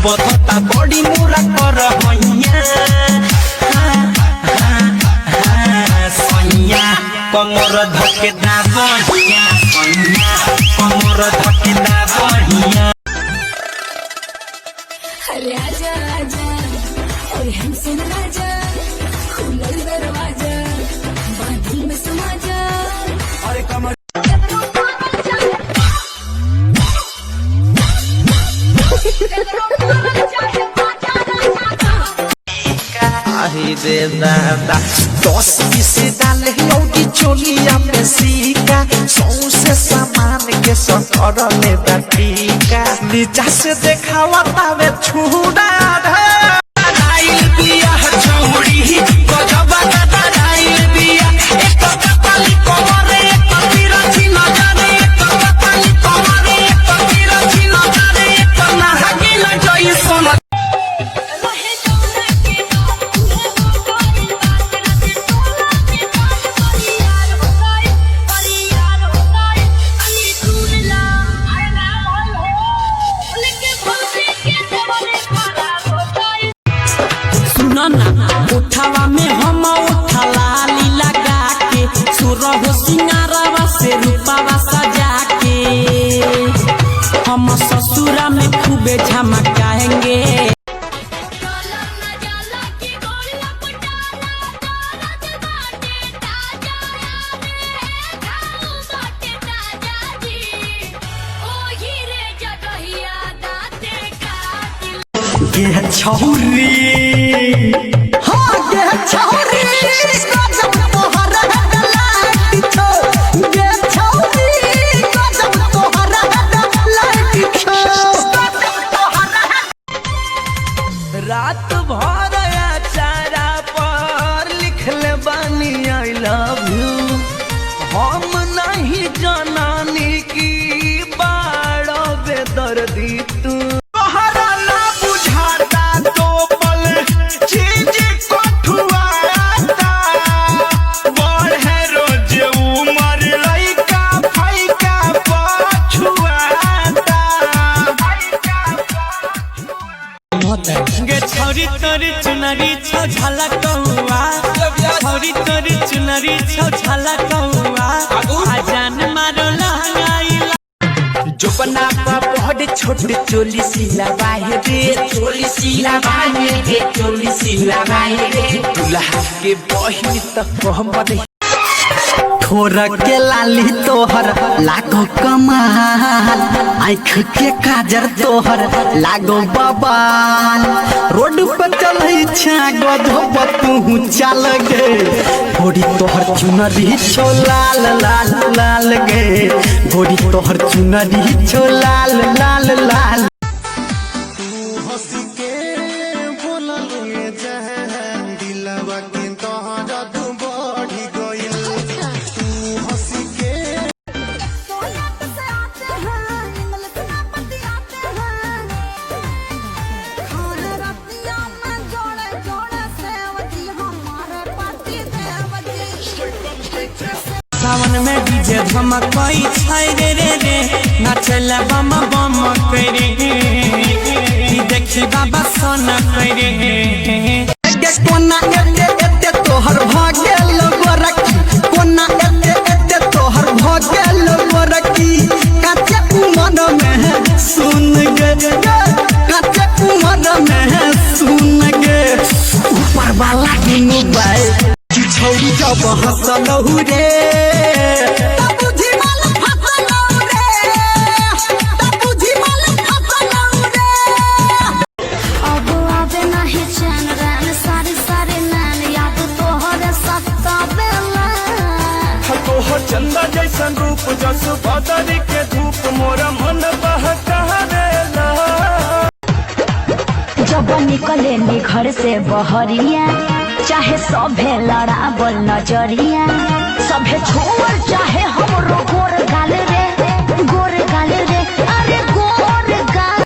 बता बड़ी मुरा कर सैया कमर धके दा बढ़िया सैया कमर धके दा बढ़िया। अरे आजा आजा और हमसे मिला जा खुला दरवाजा बादल में समा जा। अरे कमर दे दादा 10-20 डाले लौटी चोलिया में सीका सौसे सामान के सकर ले टीका नीचा से देखावा तावे छुड़ा राइल बिया चौड़ी गजबा का राइल बिया एक कपाली कमरे एक तिरछी नजर एक कपाली कमरे एक तिरछी नजर एक नाहगी न जई सोना। उठावा में हम उठला लगा के सुरह सिंगारवा से रूपावा सजा के हम ससुरा में खूबे झमकाएंगे। छौरी रात भर चारा पर लिखले बानी आई लव यू हम नहीं जनानी की बाड़ो बेदर्दी तू छोरी तोरी चुनरी छौ झलक हुआ छोरी तोरी चुनरी छौ झलक हुआ आजान मारो लहंगाई जो बना पहाड़ छोटे चोली सिला बाहे रे चोली सिला बाहे रे चोली सिला बाहे रे दुल्हा के बहिन तक हमरे ठोर के लाली तोहर लागो कमाल आँख के काजर तोहर लागो बबाल रोड पर चलै छागो धोब तू चल गे गोरी तोहर चुनरी छो लाल लाल लाल गे गोरी तोहर चुनरी छो लाल लाल लाल। सावन में डीजे धमकई छै रे रे रे नाचला बम बम करे देखी बाबा सोना करे कोना एते एते तोहर भागेल गोरकी कोना एते एते तोहर भागेल गोरकी काचे उमर में सुन गे काचे उमर में सुन गे ऊपर वाला दुनु बाई छौरी जब हंसलहु रे तब बुझी माल फसलहु रे तब बुझी माल फसलहु रे अब आवे नहीं चैन रैन सारे सारे नैन याद तोहरे सतावेला तोहर चंदा जैसन रूप जस बदरी के धूप मोरा मन बहकावेला जब निकले नी घर से बहरिया चाहे सभे लड़ावल नजरिया सभे छोड़ चाहे हमरो गोर गाल रे अरे गोर गाल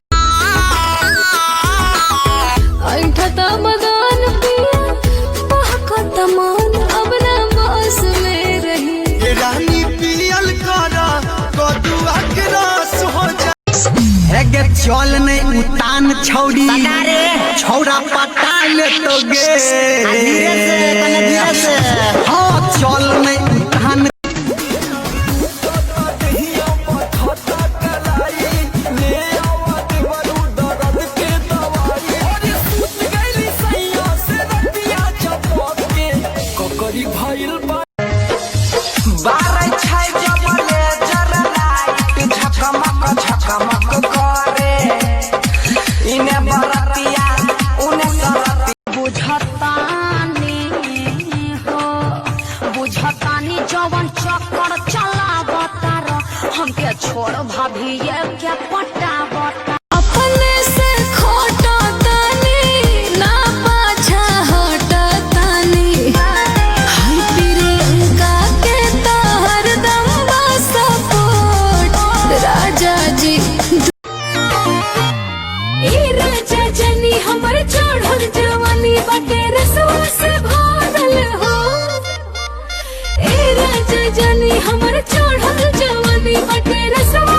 अंठता मदान पिया बहकत मन अब ना बस में रही रानी पियल करा कदुआ के रस हो जा आगे चल नहीं उतान छौड़ी छौड़ा पटा ले तो गे हाँ चल नहीं उतान बुझतानी जवन चक्कर चलावतार हमके छोड़ भाभी ये क्या पटावता अपने से खोटा तानी ना पाछा हटा तानी हाय प्रियंका के तो हरदम सपोर्ट राजा जी ए राजा जनी हमर चढ़ल जवानी बाटे रसवा से भरल हो ए राजा जनी हमर चढ़ल जवानी बाटे रसवा